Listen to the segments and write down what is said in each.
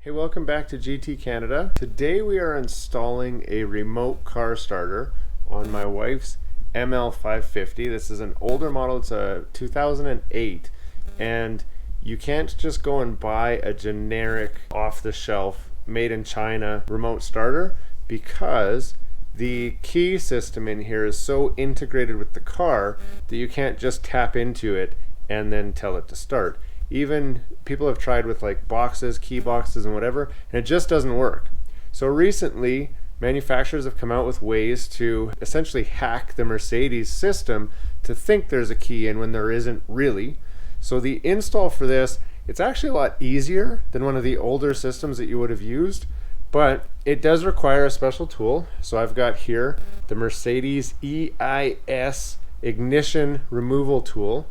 Hey, welcome back to GT Canada. Today we are installing a remote car starter on my wife's ML550. This is an older model, it's a 2008, and you can't just go and buy a generic off-the-shelf made in China remote starter because the key system in here is so integrated with the car that you can't just tap into it and then tell it to start. Even people have tried with like boxes, key boxes and whatever, and it just doesn't work. So recently, manufacturers have come out with ways to essentially hack the Mercedes system to think there's a key in when there isn't really. So the install for this, it's actually a lot easier than one of the older systems that you would have used, but it does require a special tool. So I've got here the Mercedes EIS ignition removal tool.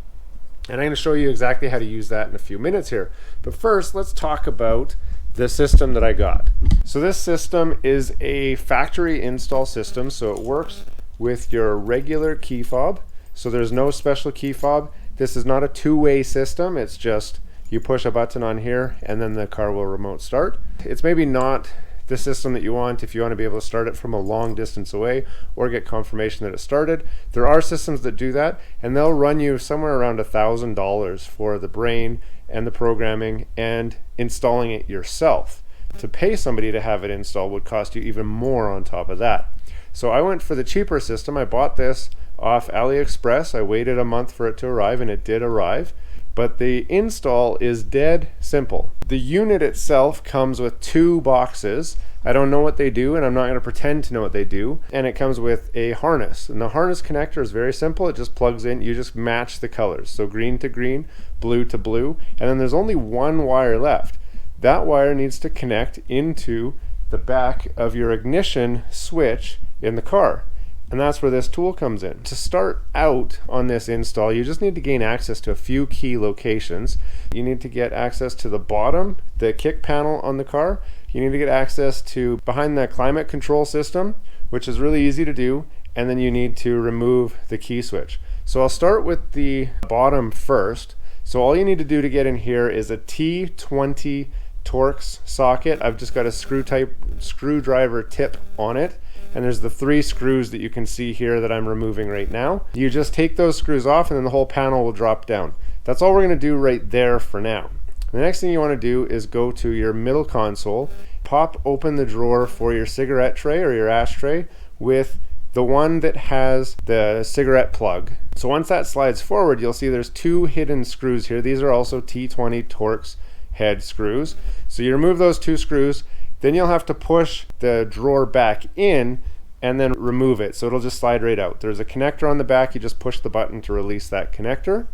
And I'm going to show you exactly how to use that in a few minutes here. But first, let's talk about the system that I got. So this system is a factory install system, so it works with your regular key fob. So there's no special key fob. This is not a two-way system. It's just you push a button on here and then the car will remote start. It's maybe not the system that you want if you want to be able to start it from a long distance away or get confirmation that it started. There are systems that do that, and they'll run you somewhere around $1,000 for the brain and the programming and installing it yourself. To pay somebody to have it installed would cost you even more on top of that. So I went for the cheaper system. I bought this off AliExpress. I waited a month for it to arrive, and it did arrive. But the install is dead simple. The unit itself comes with two boxes. I don't know what they do, and I'm not going to pretend to know what they do. And it comes with a harness. And the harness connector is very simple. It just plugs in. You just match the colors. So green to green, blue to blue. And then there's only one wire left. That wire needs to connect into the back of your ignition switch in the car. And that's where this tool comes in. To start out on this install, you just need to gain access to a few key locations. You need to get access to the bottom, the kick panel on the car. You need to get access to behind the climate control system, which is really easy to do. And then you need to remove the key switch. So I'll start with the bottom first. So all you need to do to get in here is a T20 Torx socket. I've just got a screwdriver tip on it. And there's the three screws that you can see here that I'm removing right now. You just take those screws off and then the whole panel will drop down. That's all we're going to do right there for now. The next thing you want to do is go to your middle console, pop open the drawer for your cigarette tray or your ashtray with the one that has the cigarette plug. So once that slides forward, you'll see there's two hidden screws here. These are also T20 Torx head screws. So you remove those two screws. Then you'll have to push the drawer back in and then remove it. So it'll just slide right out. There's a connector on the back. You just push the button to release that connector.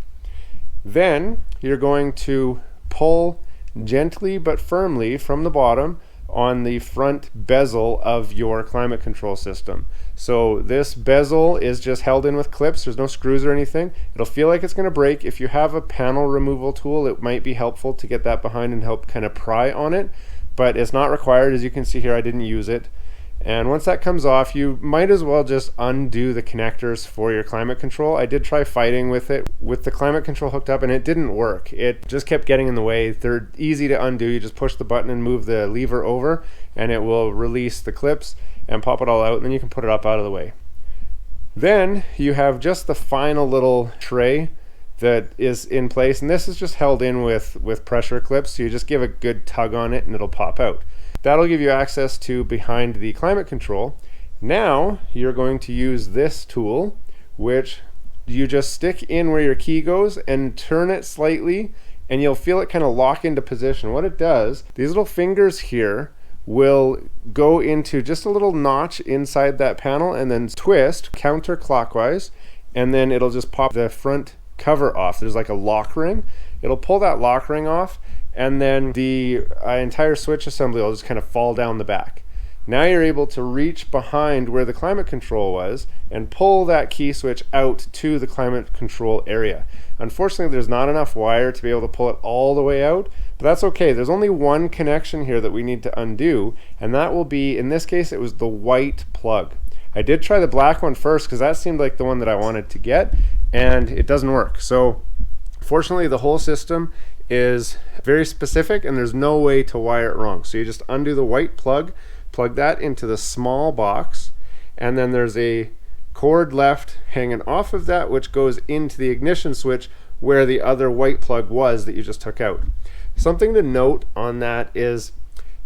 Then you're going to pull gently but firmly from the bottom on the front bezel of your climate control system. So this bezel is just held in with clips. There's no screws or anything. It'll feel like it's going to break. If you have a panel removal tool, it might be helpful to get that behind and help kind of pry on it. But it's not required. As you can see here, I didn't use it. And once that comes off, you might as well just undo the connectors for your climate control. I did try fighting with it with the climate control hooked up and it didn't work. It just kept getting in the way. They're easy to undo. You just push the button and move the lever over and it will release the clips and pop it all out, and then you can put it up out of the way. Then you have just the final little tray that is in place, and this is just held in with pressure clips, so you just give a good tug on it and it'll pop out. That'll give you access to behind the climate control. Now you're going to use this tool, which you just stick in where your key goes and turn it slightly, and you'll feel it kind of lock into position. What it does, these little fingers here will go into just a little notch inside that panel and then twist counterclockwise, and then it'll just pop the front cover off. There's like a lock ring. It'll pull that lock ring off, and then the entire switch assembly will just kind of fall down the back. Now you're able to reach behind where the climate control was and pull that key switch out to the climate control area. Unfortunately, there's not enough wire to be able to pull it all the way out, but that's okay. There's only one connection here that we need to undo, and that will be, in this case, it was the white plug. I did try the black one first because that seemed like the one that I wanted to get, and it doesn't work. So fortunately, the whole system is very specific and there's no way to wire it wrong. So you just undo the white plug, plug that into the small box, and then there's a cord left hanging off of that which goes into the ignition switch where the other white plug was that you just took out. Something to note on that is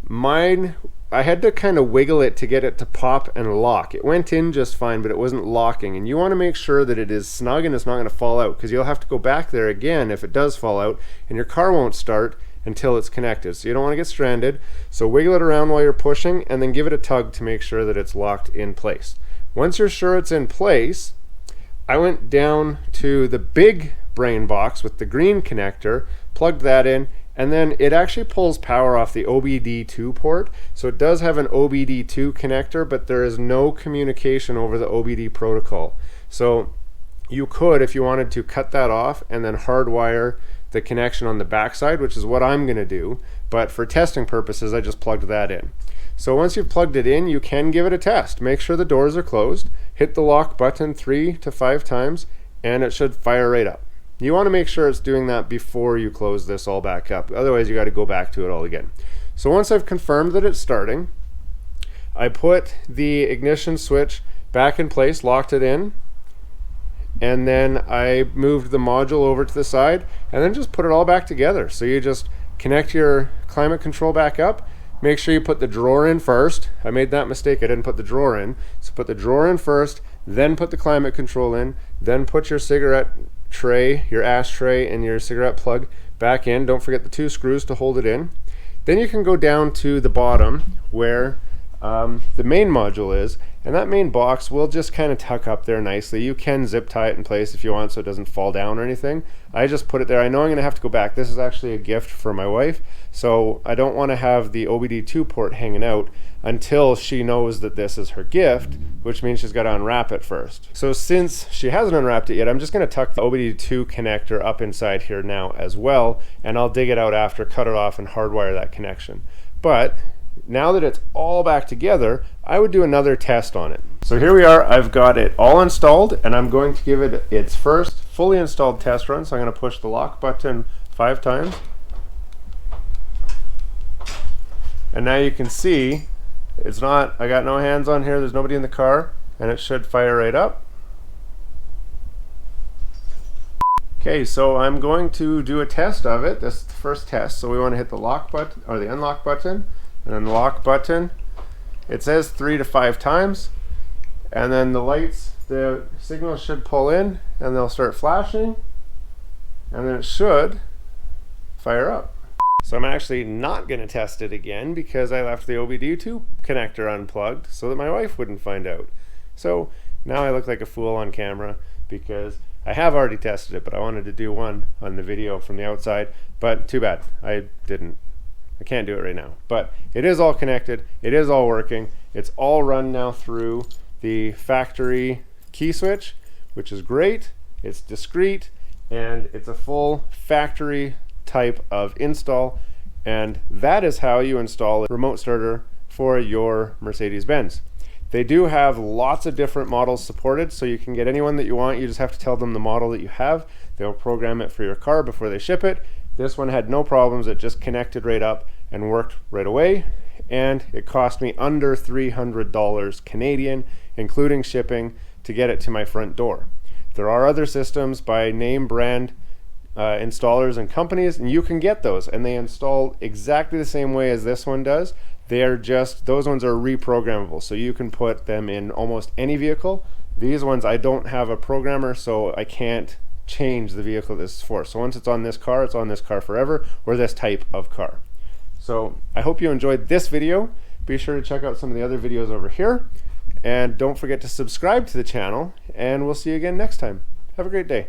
mine, I had to kind of wiggle it to get it to pop and lock. It went in just fine, but it wasn't locking, and you want to make sure that it is snug and it's not going to fall out, because you'll have to go back there again if it does fall out, and your car won't start until it's connected. So you don't want to get stranded. So wiggle it around while you're pushing, and then give it a tug to make sure that it's locked in place. Once you're sure it's in place, I went down to the big brain box with the green connector, plugged that in, and then it actually pulls power off the OBD2 port. So it does have an OBD2 connector, but there is no communication over the OBD protocol. So you could, if you wanted to, cut that off and then hardwire the connection on the backside, which is what I'm going to do. But for testing purposes, I just plugged that in. So once you've plugged it in, you can give it a test. Make sure the doors are closed, hit the lock button 3 to 5 times, and it should fire right up. You want to make sure it's doing that before you close this all back up. Otherwise, you got to go back to it all again. So once I've confirmed that it's starting, I put the ignition switch back in place, locked it in, and then I moved the module over to the side and then just put it all back together. So you just connect your climate control back up. Make sure you put the drawer in first. I made that mistake. I didn't put the drawer in. So put the drawer in first, then put the climate control in, then put your cigarette tray, your ashtray, and your cigarette plug back in. Don't forget the 2 screws to hold it in. Then you can go down to the bottom where the main module is, and that main box will just kind of tuck up there nicely. You can zip tie it in place if you want so it doesn't fall down or anything. I just put it there. I know I'm going to have to go back. This is actually a gift for my wife, so I don't want to have the OBD2 port hanging out until she knows that this is her gift, which means she's got to unwrap it first. So since she hasn't unwrapped it yet, I'm just going to tuck the OBD2 connector up inside here now as well, and I'll dig it out after, cut it off, and hardwire that connection. But now that it's all back together, I would do another test on it. So here we are. I've got it all installed, and I'm going to give it its first fully installed test run. So I'm going to push the lock button 5 times. And now you can see it's not, I got no hands on here, there's nobody in the car, and it should fire right up. Okay, so I'm going to do a test of it. This is the first test. So we want to hit the lock button or the unlock button, and then the lock button. It says 3 to 5 times, and then the lights, the signal should pull in and they'll start flashing, and then it should fire up. So I'm actually not going to test it again because I left the OBD2 connector unplugged so that my wife wouldn't find out. So now I look like a fool on camera because I have already tested it, but I wanted to do one on the video from the outside, but too bad I didn't. I can't do it right now, but it is all connected. It is all working. It's all run now through the factory key switch, which is great. It's discreet, and it's a full factory type of install, and that is how you install a remote starter for your Mercedes-Benz. They do have lots of different models supported, so you can get anyone that you want. You just have to tell them the model that you have. They'll program it for your car before they ship it. This one had no problems. It just connected right up and worked right away, and it cost me under $300 Canadian, including shipping, to get it to my front door. There are other systems by name brand installers and companies, and you can get those, and they install exactly the same way as this one does. They are just, those ones are reprogrammable, so you can put them in almost any vehicle. These ones, I don't have a programmer, so I can't change the vehicle this is for. So once it's on this car, it's on this car forever, or this type of car. So I hope you enjoyed this video. Be sure to check out some of the other videos over here, and don't forget to subscribe to the channel, and we'll see you again next time. Have a great day.